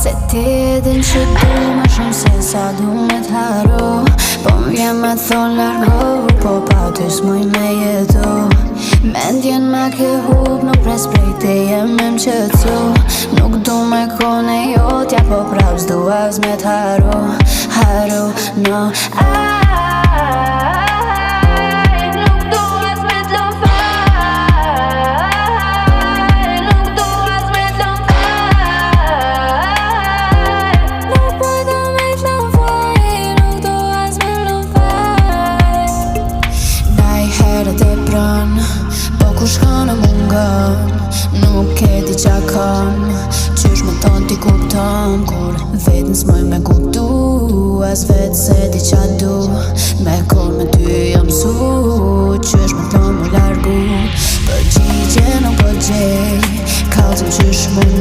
Se ti e din që du më shumë se sa du me t'haru, po m'vjen me thonë largo, po pa ty s'muj me jetu. Mendjen me ke hub, nuk pres prej te jem me m'qetsu. Nuk du me kone jotja, po prap s'du as me t'haru. Haru, no, po ku shkon e mungon, nuk e di qa kon. Qysh me ton t'i kupton, kur vetën s'moj me kuptu, as vetë se di qa du. Me kon me ty jam su, qysh me ton mu largu. Përgjigje nuk po gjej, kallzëm qysh mund